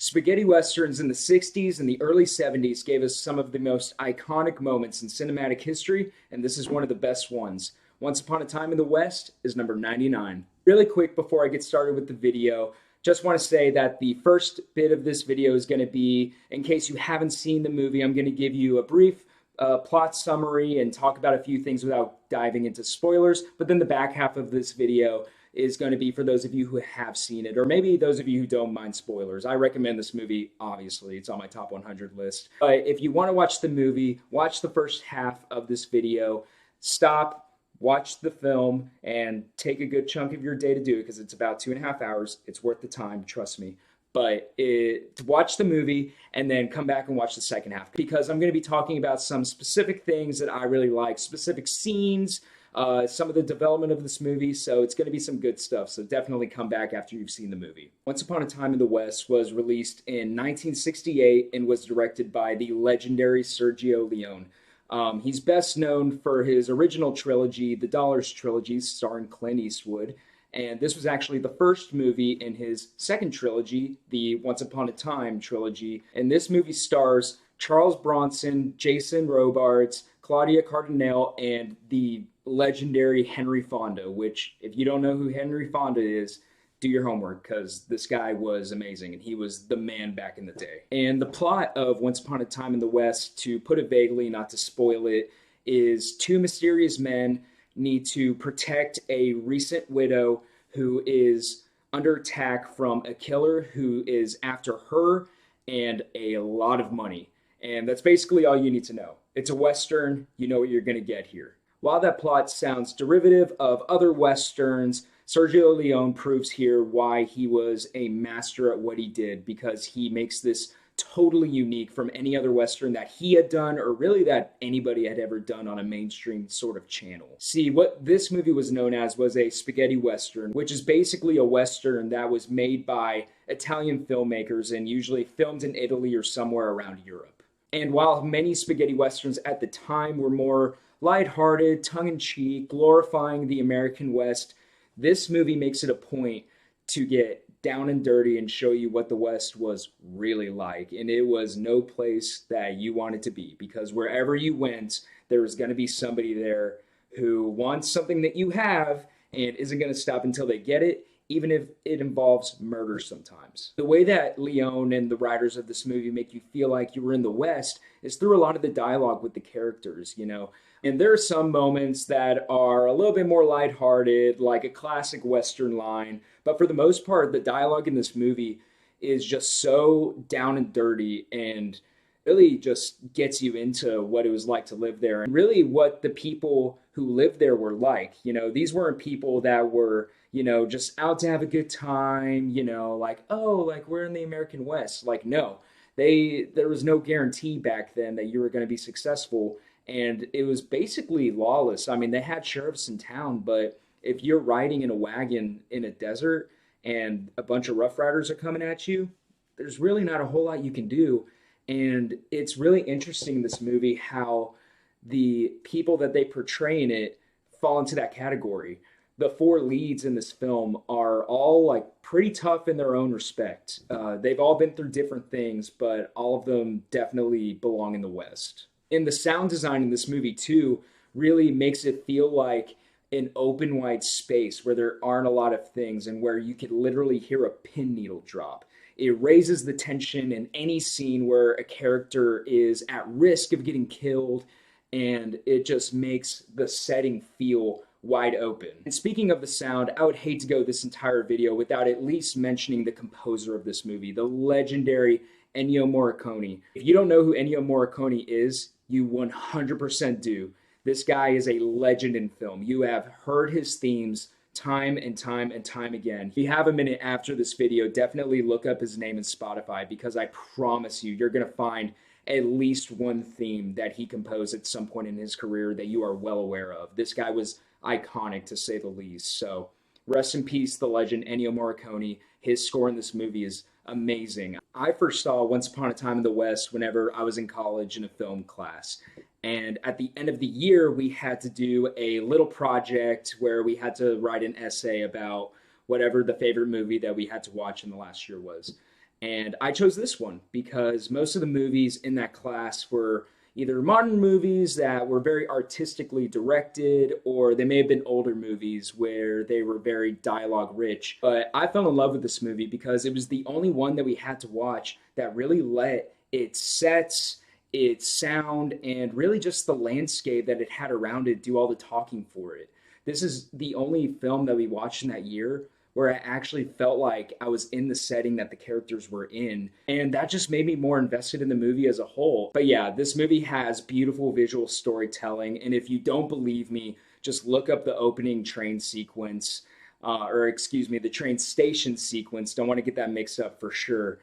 Spaghetti westerns in the 60s and the early 70s gave us some of the most iconic moments in cinematic history, and this is one of the best ones. Once Upon a Time in the West is number 99. Really quick before I get started with the video, just want to say that the first bit of this video is going to be, in case you haven't seen the movie, I'm going to give you a brief plot summary and talk about a few things without diving into spoilers. But then the back half of this video is going to be for those of you who have seen it, or maybe those of you who don't mind spoilers. I recommend this movie, obviously. It's on my top 100 list. But if you want to watch the movie, watch the first half of this video, stop, watch the film, and take a good chunk of your day to do it, because it's about 2.5 hours. It's worth the time, trust me. But to watch the movie and then come back and watch the second half, because I'm going to be talking about some specific things that I really like, specific scenes, some of the development of this movie, so it's going to be some good stuff. So definitely come back after you've seen the movie. Once Upon a Time in the West was released in 1968 and was directed by the legendary Sergio Leone. He's best known for his original trilogy, the Dollars Trilogy, starring Clint Eastwood. And this was actually the first movie in his second trilogy, the Once Upon a Time trilogy. And this movie stars Charles Bronson, Jason Robards, Claudia Cardinale, and the legendary Henry Fonda, which, if you don't know who Henry Fonda is, do your homework, because this guy was amazing and he was the man back in the day. And the plot of Once Upon a Time in the West, to put it vaguely, not to spoil it, is two mysterious men need to protect a recent widow who is under attack from a killer who is after her and a lot of money. And that's basically all you need to know. It's a Western, you know what you're going to get here. While that plot sounds derivative of other Westerns, Sergio Leone proves here why he was a master at what he did, because he makes this totally unique from any other Western that he had done, or really that anybody had ever done on a mainstream sort of channel. See, what this movie was known as was a spaghetti Western, which is basically a Western that was made by Italian filmmakers and usually filmed in Italy or somewhere around Europe. And while many spaghetti Westerns at the time were more lighthearted, tongue-in-cheek, glorifying the American West, this movie makes it a point to get down and dirty and show you what the West was really like. And it was no place that you wanted to be, because wherever you went, there was going to be somebody there who wants something that you have and isn't going to stop until they get it, even if it involves murder sometimes. The way that Leone and the writers of this movie make you feel like you were in the West is through a lot of the dialogue with the characters, you know. And there are some moments that are a little bit more lighthearted, like a classic Western line. But for the most part, the dialogue in this movie is just so down and dirty and really just gets you into what it was like to live there, and really what the people who lived there were like. You know, these weren't people that were, you know, just out to have a good time, you know, like, oh, like we're in the American West. Like, no, there was no guarantee back then that you were going to be successful. And it was basically lawless. I mean, they had sheriffs in town, but if you're riding in a wagon in a desert and a bunch of Rough Riders are coming at you, there's really not a whole lot you can do. And it's really interesting in this movie how the people that they portray in it fall into that category. The four leads in this film are all like pretty tough in their own respect. They've all been through different things, but all of them definitely belong in the West. And the sound design in this movie, too, really makes it feel like an open, wide space where there aren't a lot of things and where you could literally hear a pin needle drop. It raises the tension in any scene where a character is at risk of getting killed, and it just makes the setting feel wide open. And speaking of the sound, I would hate to go this entire video without at least mentioning the composer of this movie, the legendary Ennio Morricone. If you don't know who Ennio Morricone is, you 100% do. This guy is a legend in film. You have heard his themes time and time and time again. If you have a minute after this video, definitely look up his name in Spotify, because I promise you, you're going to find at least one theme that he composed at some point in his career that you are well aware of. This guy was iconic, to say the least. So rest in peace, the legend Ennio Morricone. His score in this movie is amazing. I first saw Once Upon a Time in the West whenever I was in college in a film class. And at the end of the year, we had to do a little project where we had to write an essay about whatever the favorite movie that we had to watch in the last year was. And I chose this one because most of the movies in that class were either modern movies that were very artistically directed, or they may have been older movies where they were very dialogue rich. But I fell in love with this movie because it was the only one that we had to watch that really let its sets, its sound, and really just the landscape that it had around it do all the talking for it. This is the only film that we watched in that year where I actually felt like I was in the setting that the characters were in. And that just made me more invested in the movie as a whole. But yeah, this movie has beautiful visual storytelling. And if you don't believe me, just look up the opening train sequence, or excuse me, the train station sequence. Don't want to get that mixed up for sure.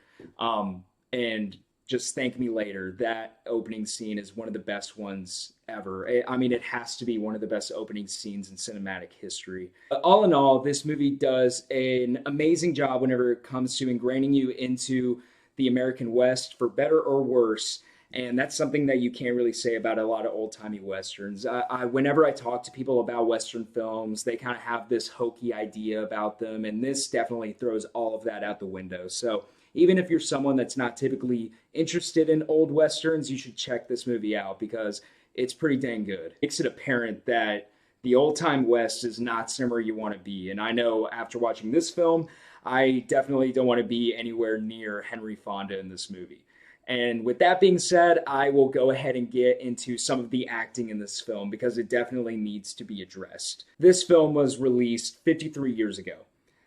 And just thank me later. That opening scene is one of the best ones ever. I mean, it has to be one of the best opening scenes in cinematic history. But all in all, this movie does an amazing job whenever it comes to ingraining you into the American West, for better or worse. And that's something that you can't really say about a lot of old-timey Westerns. Whenever I talk to people about Western films, they kind of have this hokey idea about them, and this definitely throws all of that out the window. So even if you're someone that's not typically interested in old Westerns, you should check this movie out because it's pretty dang good. It makes it apparent that the old-time West is not somewhere you want to be. And I know after watching this film, I definitely don't want to be anywhere near Henry Fonda in this movie. And with that being said, I will go ahead and get into some of the acting in this film because it definitely needs to be addressed. This film was released 53 years ago.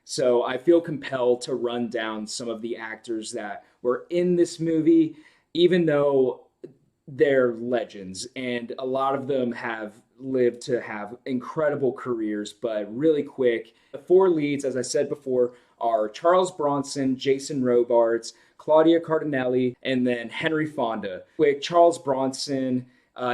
So I feel compelled to run down some of the actors that were in this movie, even though they're legends, and a lot of them have lived to have incredible careers. But really quick, the four leads, as I said before, are Charles Bronson, Jason Robards, Claudia Cardinale, and then Henry Fonda. With Charles Bronson,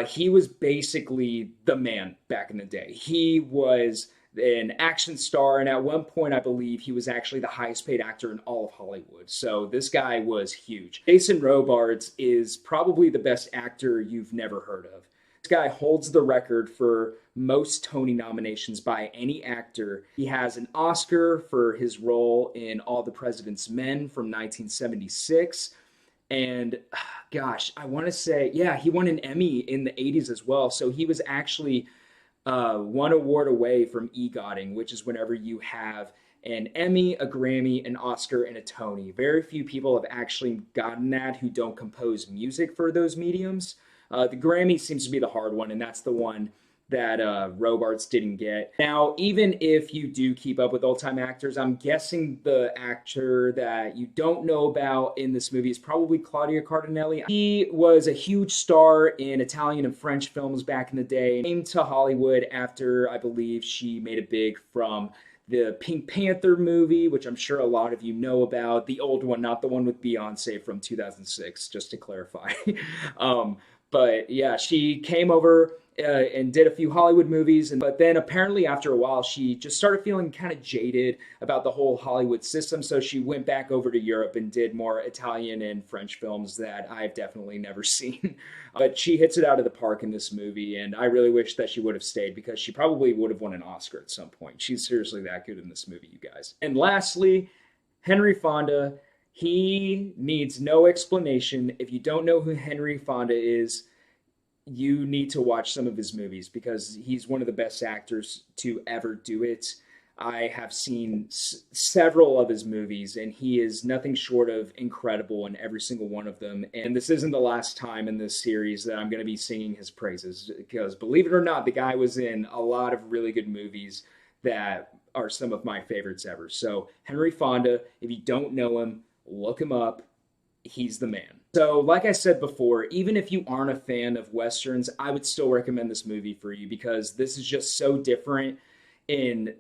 he was basically the man back in the day. He was an action star, and at one point I believe he was actually the highest paid actor in all of Hollywood. So this guy was huge. Jason Robards is probably the best actor you've never heard of. This guy holds the record for most Tony nominations by any actor. He has an Oscar for his role in All the President's Men from 1976. And gosh, I want to say, yeah, he won an Emmy in the 80s as well. So he was actually one award away from EGOTing, which is whenever you have an Emmy, a Grammy, an Oscar, and a Tony. Very few people have actually gotten that who don't compose music for those mediums. The Grammy seems to be the hard one, and that's the one that Robards didn't get. Now, even if you do keep up with old-time actors, I'm guessing the actor that you don't know about in this movie is probably Claudia Cardinale. He was a huge star in Italian and French films back in the day. Came to Hollywood after, I believe, she made it big from the Pink Panther movie, which I'm sure a lot of you know about. The old one, not the one with Beyonce from 2006, just to clarify. But yeah, she came over and did a few Hollywood movies, but then apparently after a while she just started feeling kind of jaded about the whole Hollywood system, so she went back over to Europe and did more Italian and French films that I've definitely never seen. But she hits it out of the park in this movie, and I really wish that she would have stayed because she probably would have won an Oscar at some point. She's seriously that good in this movie, you guys. And lastly, Henry Fonda. He needs no explanation. If you don't know who Henry Fonda is, you need to watch some of his movies because he's one of the best actors to ever do it. I have seen several of his movies, and he is nothing short of incredible in every single one of them. And this isn't the last time in this series that I'm going to be singing his praises because, believe it or not, the guy was in a lot of really good movies that are some of my favorites ever. So Henry Fonda, if you don't know him, look him up. He's the man. So like I said before, even if you aren't a fan of Westerns, I would still recommend this movie for you because this is just so different in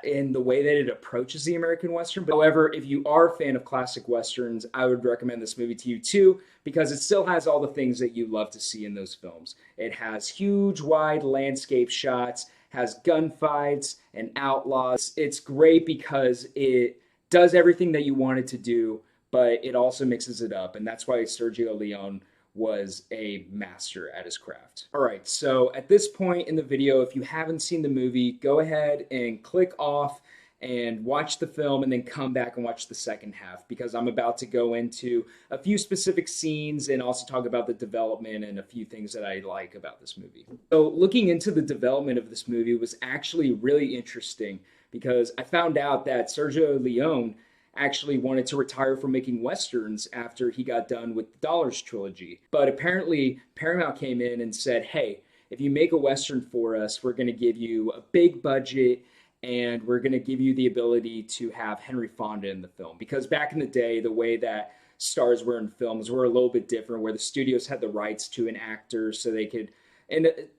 the way that it approaches the American Western. But however, if you are a fan of classic Westerns, I would recommend this movie to you too because it still has all the things that you love to see in those films. It has huge, wide landscape shots, has gunfights and outlaws. It's great because it does everything that you want it to do, but it also mixes it up, and that's why Sergio Leone was a master at his craft. All right, so at this point in the video, if you haven't seen the movie, go ahead and click off and watch the film and then come back and watch the second half, because I'm about to go into a few specific scenes and also talk about the development and a few things that I like about this movie. So looking into the development of this movie was actually really interesting, because I found out that Sergio Leone actually wanted to retire from making westerns after he got done with the Dollars trilogy. But apparently Paramount came in and said, hey, if you make a western for us, we're going to give you a big budget and we're going to give you the ability to have Henry Fonda in the film. Because back in the day, the way that stars were in films were a little bit different, where the studios had the rights to an actor so they could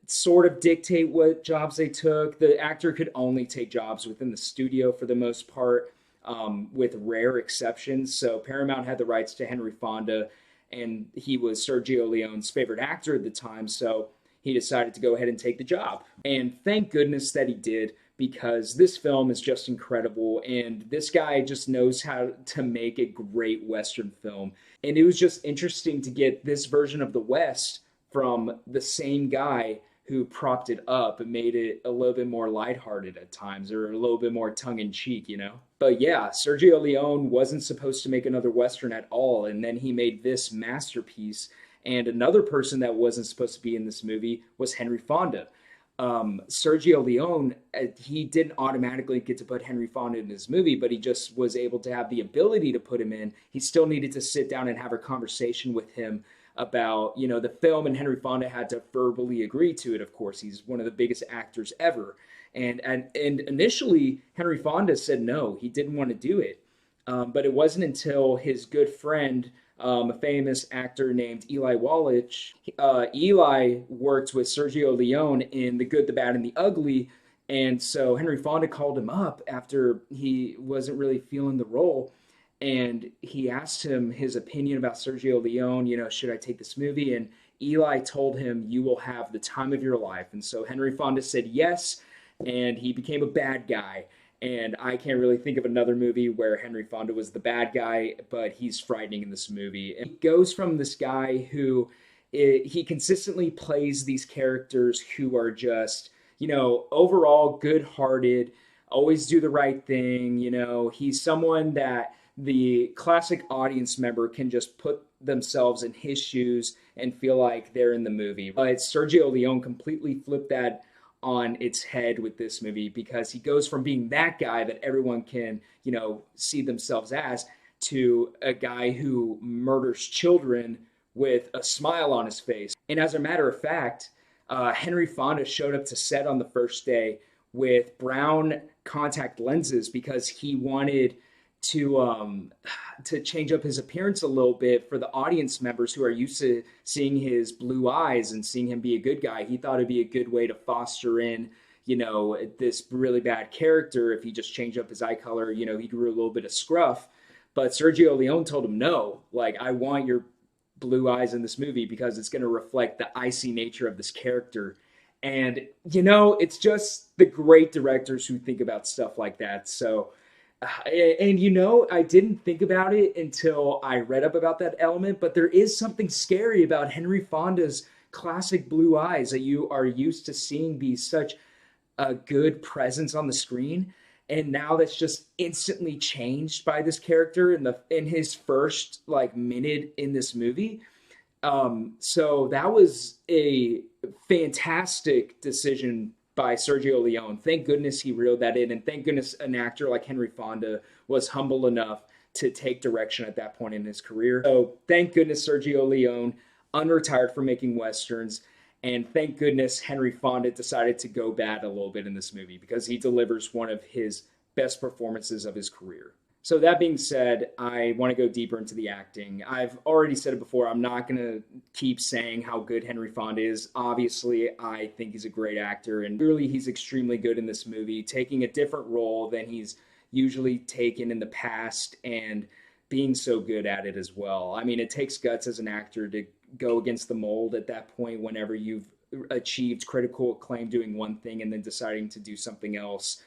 sort of dictate what jobs they took. The actor could only take jobs within the studio for the most part, with rare exceptions. So Paramount had the rights to Henry Fonda, and he was Sergio Leone's favorite actor at the time, so he decided to go ahead and take the job. And thank goodness that he did, because this film is just incredible, and this guy just knows how to make a great Western film. And it was just interesting to get this version of the West from the same guy who propped it up and made it a little bit more lighthearted at times, or a little bit more tongue-in-cheek, you know? But yeah, Sergio Leone wasn't supposed to make another Western at all, and then he made this masterpiece. And another person that wasn't supposed to be in this movie was Henry Fonda. Sergio Leone, he didn't automatically get to put Henry Fonda in his movie, but he just was able to have the ability to put him in. He still needed to sit down and have a conversation with him about, you know, the film, and Henry Fonda had to verbally agree to it. Of course, he's one of the biggest actors ever. And initially, Henry Fonda said no, he didn't want to do it. But it wasn't until his good friend, a famous actor named Eli Wallach. Eli worked with Sergio Leone in The Good, the Bad, and the Ugly, and so Henry Fonda called him up after he wasn't really feeling the role, and he asked him his opinion about Sergio Leone, you know, should I take this movie? And Eli told him, you will have the time of your life. And so Henry Fonda said yes, and he became a bad guy. And I can't really think of another movie where Henry Fonda was the bad guy, but he's frightening in this movie. And it goes from this guy who, he consistently plays these characters who are just, you know, overall good-hearted, always do the right thing. You know, he's someone that the classic audience member can just put themselves in his shoes and feel like they're in the movie. But Sergio Leone completely flipped that on its head with this movie, because he goes from being that guy that everyone can, you know, see themselves as, to a guy who murders children with a smile on his face. And as a matter of fact, Henry Fonda showed up to set on the first day with brown contact lenses because he wanted to change up his appearance a little bit for the audience members who are used to seeing his blue eyes and seeing him be a good guy. He thought it'd be a good way to foster in, you know, this really bad character if he just changed up his eye color. You know, he grew a little bit of scruff. But Sergio Leone told him, no, like, I want your blue eyes in this movie because it's going to reflect the icy nature of this character. And, you know, it's just the great directors who think about stuff like that. So, and you know, I didn't think about it until I read up about that element, but there is something scary about Henry Fonda's classic blue eyes that you are used to seeing be such a good presence on the screen. And now that's just instantly changed by this character in his first like minute in this movie. So that was a fantastic decision by Sergio Leone. Thank goodness he reeled that in, and thank goodness an actor like Henry Fonda was humble enough to take direction at that point in his career. So thank goodness Sergio Leone unretired from making westerns, and thank goodness Henry Fonda decided to go bad a little bit in this movie, because he delivers one of his best performances of his career. So that being said, I want to go deeper into the acting. I've already said it before. I'm not going to keep saying how good Henry Fonda is. Obviously, I think he's a great actor, and clearly he's extremely good in this movie, taking a different role than he's usually taken in the past and being so good at it as well. I mean, it takes guts as an actor to go against the mold at that point whenever you've achieved critical acclaim doing one thing and then deciding to do something else.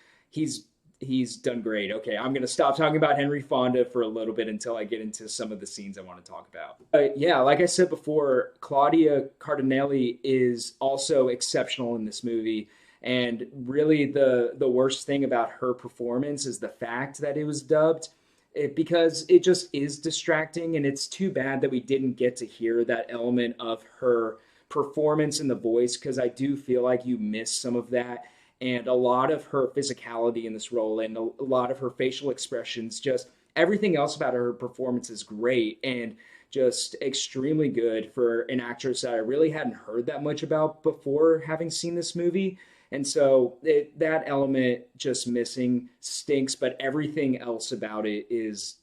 He's done great. Okay, I'm going to stop talking about Henry Fonda for a little bit until I get into some of the scenes I want to talk about. Yeah, like I said before, Claudia Cardinale is also exceptional in this movie. And really, the worst thing about her performance is the fact that it was dubbed, because it just is distracting. And it's too bad that we didn't get to hear that element of her performance in the voice, because I do feel like you miss some of that. And a lot of her physicality in this role and a lot of her facial expressions, just everything else about her performance is great and just extremely good for an actress that I really hadn't heard that much about before having seen this movie. And so that element just missing stinks, but everything else about it is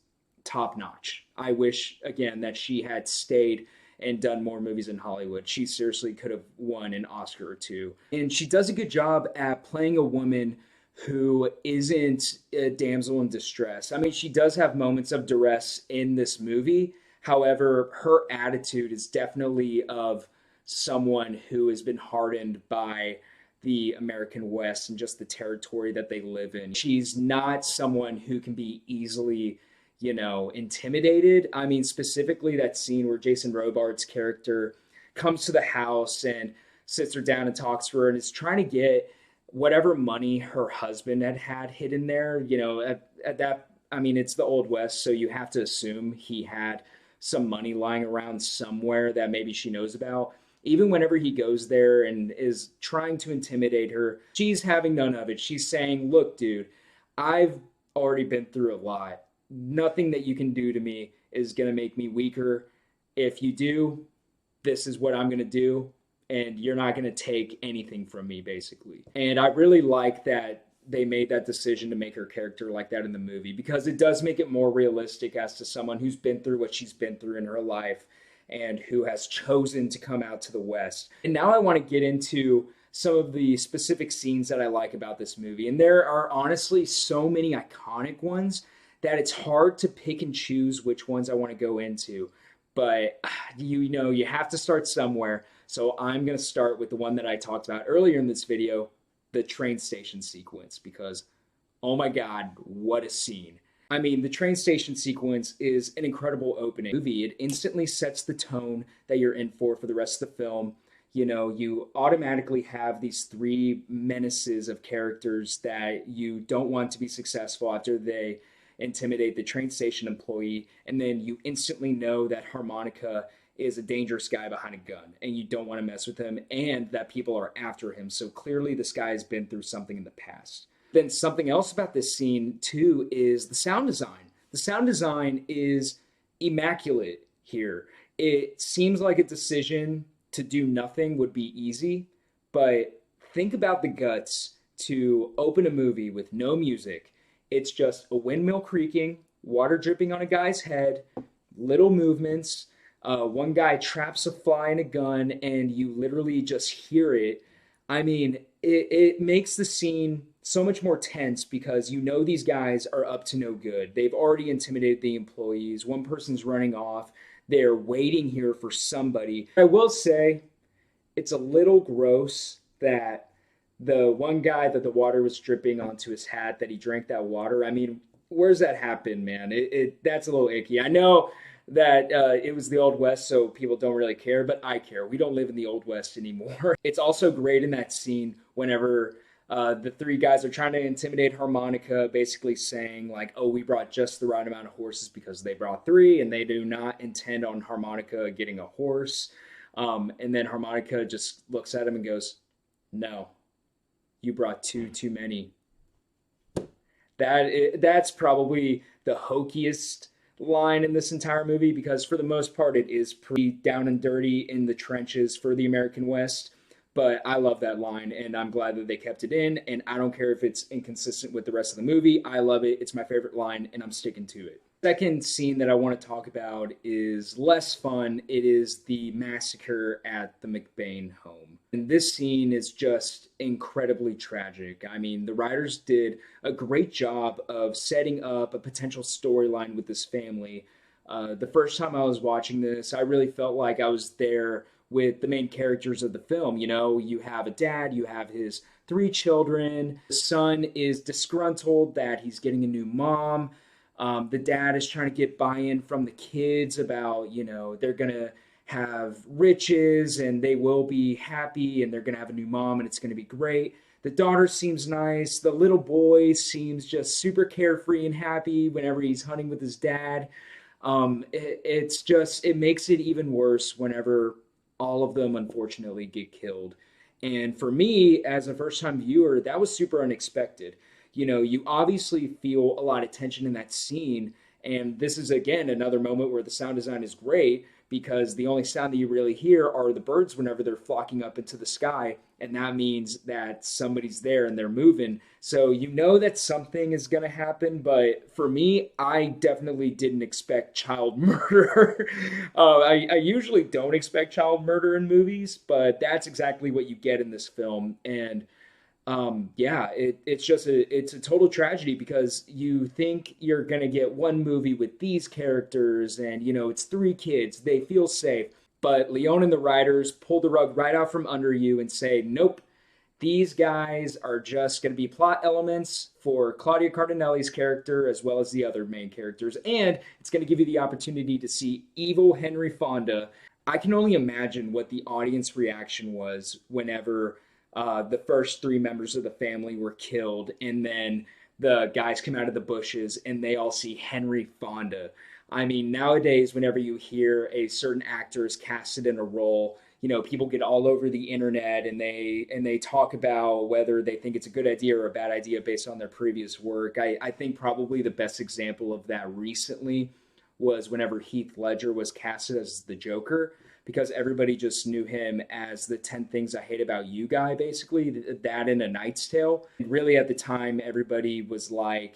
top notch. I wish, again, that she had stayed and done more movies in Hollywood. She seriously could have won an Oscar or two. And she does a good job at playing a woman who isn't a damsel in distress. I mean, she does have moments of duress in this movie. However, her attitude is definitely of someone who has been hardened by the American West and just the territory that they live in. She's not someone who can be easily, intimidated. I mean, specifically that scene where Jason Robards' character comes to the house and sits her down and talks to her and is trying to get whatever money her husband had hidden there. At that, I mean, it's the Old West, so you have to assume he had some money lying around somewhere that maybe she knows about. Even whenever he goes there and is trying to intimidate her, she's having none of it. She's saying, look, dude, I've already been through a lot. Nothing that you can do to me is going to make me weaker. If you do, this is what I'm going to do. And you're not going to take anything from me, basically. And I really like that they made that decision to make her character like that in the movie, because it does make it more realistic as to someone who's been through what she's been through in her life and who has chosen to come out to the West. And now I want to get into some of the specific scenes that I like about this movie. And there are honestly so many iconic ones that it's hard to pick and choose which ones I want to go into. But you have to start somewhere. So I'm going to start with the one that I talked about earlier in this video, the train station sequence, because oh my God, what a scene. I mean, the train station sequence is an incredible opening movie. It instantly sets the tone that you're in for the rest of the film. You automatically have these three menaces of characters that you don't want to be successful after they intimidate the train station employee. And then you instantly know that Harmonica is a dangerous guy behind a gun and you don't want to mess with him, and that people are after him. So clearly this guy has been through something in the past. Then something else about this scene too is the sound design. The sound design is immaculate here. It seems like a decision to do nothing would be easy, but think about the guts to open a movie with no music. It's just a windmill creaking, water dripping on a guy's head, little movements. One guy traps a fly in a gun and you literally just hear it. I mean, it makes the scene so much more tense because these guys are up to no good. They've already intimidated the employees. One person's running off. They're waiting here for somebody. I will say it's a little gross that the one guy that the water was dripping onto his hat, that he drank that water. I mean, where's that happen, man? That's a little icky. I know that it was the Old West, so people don't really care, but I care. We don't live in the Old West anymore. It's also great in that scene whenever the three guys are trying to intimidate Harmonica, basically saying like, oh, we brought just the right amount of horses because they brought three, and they do not intend on Harmonica getting a horse. And then Harmonica just looks at him and goes, no, you brought two too many. That's probably the hokiest line in this entire movie, because for the most part it is pretty down and dirty in the trenches for the American West. But I love that line, and I'm glad that they kept it in, and I don't care if it's inconsistent with the rest of the movie. I love it. It's my favorite line, and I'm sticking to it. Second scene that I want to talk about is less fun. It is the massacre at the McBain home. And this scene is just incredibly tragic. I mean, the writers did a great job of setting up a potential storyline with this family. The first time I was watching this, I really felt like I was there with the main characters of the film. You have a dad, you have his three children. The son is disgruntled that he's getting a new mom. The dad is trying to get buy-in from the kids about, they're going to have riches and they will be happy and they're going to have a new mom and it's going to be great. The daughter seems nice. The little boy seems just super carefree and happy whenever he's hunting with his dad. It's just, it makes it even worse whenever all of them unfortunately get killed. And for me, as a first time viewer, that was super unexpected. You know, you obviously feel a lot of tension in that scene. And this is, again, another moment where the sound design is great because the only sound that you really hear are the birds whenever they're flocking up into the sky. And that means that somebody's there and they're moving. So you know that something is going to happen. But for me, I definitely didn't expect child murder. I usually don't expect child murder in movies, but that's exactly what you get in this film. And yeah, it's a total tragedy because you think you're gonna get one movie with these characters, and you know it's three kids, they feel safe, but Leone and the writers pull the rug right out from under you and say, nope, these guys are just gonna be plot elements for Claudia Cardinale's character as well as the other main characters, and it's gonna give you the opportunity to see evil Henry Fonda. I can only imagine what the audience reaction was whenever the first three members of the family were killed, and then the guys come out of the bushes and they all see Henry Fonda. I mean, nowadays, whenever you hear a certain actor is casted in a role, you know, people get all over the internet and they talk about whether they think it's a good idea or a bad idea based on their previous work. I think probably the best example of that recently was whenever Heath Ledger was casted as the Joker, because everybody just knew him as the 10 Things I Hate About You guy, basically, that in A Knight's Tale. And really, at the time, everybody was like,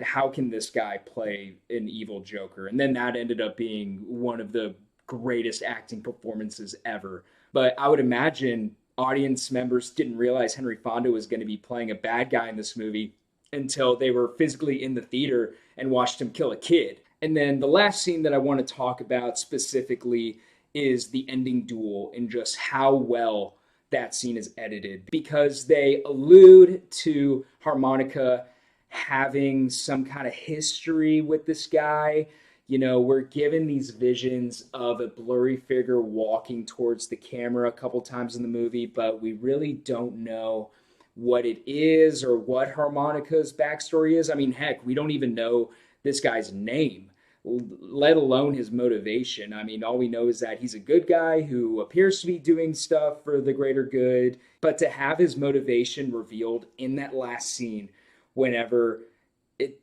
how can this guy play an evil Joker? And then that ended up being one of the greatest acting performances ever. But I would imagine audience members didn't realize Henry Fonda was going to be playing a bad guy in this movie until they were physically in the theater and watched him kill a kid. And then the last scene that I want to talk about specifically is the ending duel and just how well that scene is edited, because they allude to harmonica having some kind of history with this guy. You know, we're given these visions of a blurry figure walking towards the camera a couple times in the movie, but we really don't know what it is or what harmonica's backstory is. I mean, heck, we don't even know this guy's name, let alone his motivation. I mean, all we know is that he's a good guy who appears to be doing stuff for the greater good, but to have his motivation revealed in that last scene, whenever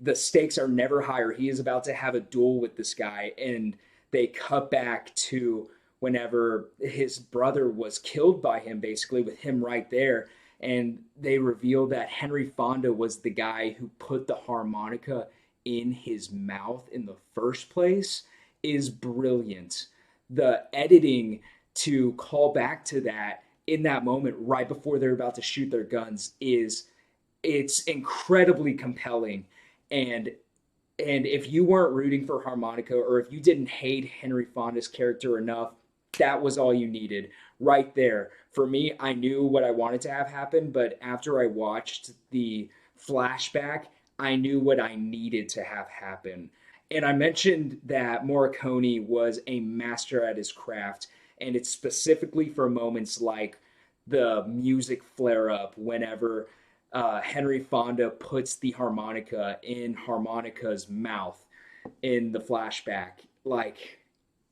the stakes are never higher, he is about to have a duel with this guy, and they cut back to whenever his brother was killed by him, basically, with him right there, and they reveal that Henry Fonda was the guy who put the harmonica in his mouth in the first place, is brilliant. The editing to call back to that in that moment right before they're about to shoot their guns it's incredibly compelling. And if you weren't rooting for harmonica, or if you didn't hate Henry Fonda's character enough, that was all you needed right there. For me, I knew what I wanted to have happen, but after I watched the flashback, I knew what I needed to have happen. And I mentioned that Morricone was a master at his craft, and it's specifically for moments like the music flare up whenever Henry Fonda puts the harmonica in harmonica's mouth in the flashback. Like,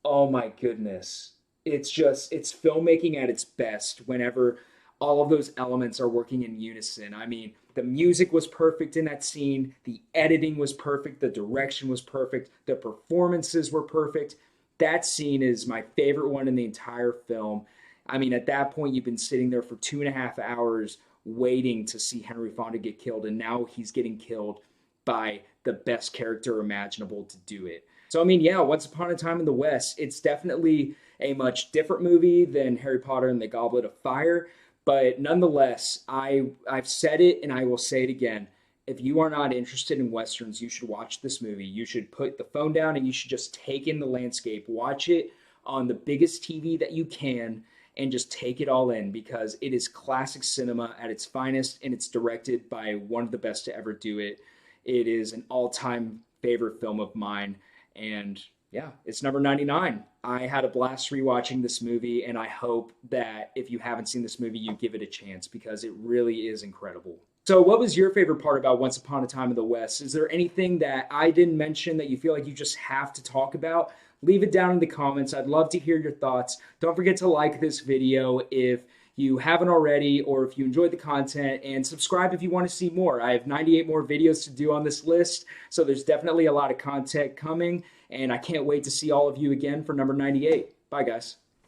oh my goodness. It's filmmaking at its best whenever all of those elements are working in unison. I mean, the music was perfect in that scene, the editing was perfect, the direction was perfect, the performances were perfect. That scene is my favorite one in the entire film. I mean, at that point, you've been sitting there for 2.5 hours waiting to see Henry Fonda get killed, and now he's getting killed by the best character imaginable to do it. So, I mean, yeah, Once Upon a Time in the West, it's definitely a much different movie than Harry Potter and the Goblet of Fire, but nonetheless, I've said it and I will say it again. If you are not interested in Westerns, you should watch this movie. You should put the phone down and you should just take in the landscape. Watch it on the biggest TV that you can and just take it all in, because it is classic cinema at its finest, and it's directed by one of the best to ever do it. It is an all-time favorite film of mine, and yeah, it's number 99. I had a blast rewatching this movie, and I hope that if you haven't seen this movie, you give it a chance because it really is incredible. So, what was your favorite part about Once Upon a Time in the West? Is there anything that I didn't mention that you feel like you just have to talk about? Leave it down in the comments. I'd love to hear your thoughts. Don't forget to like this video if you haven't already, or if you enjoyed the content, and subscribe if you want to see more. I have 98 more videos to do on this list, so there's definitely a lot of content coming, and I can't wait to see all of you again for number 98. Bye, guys.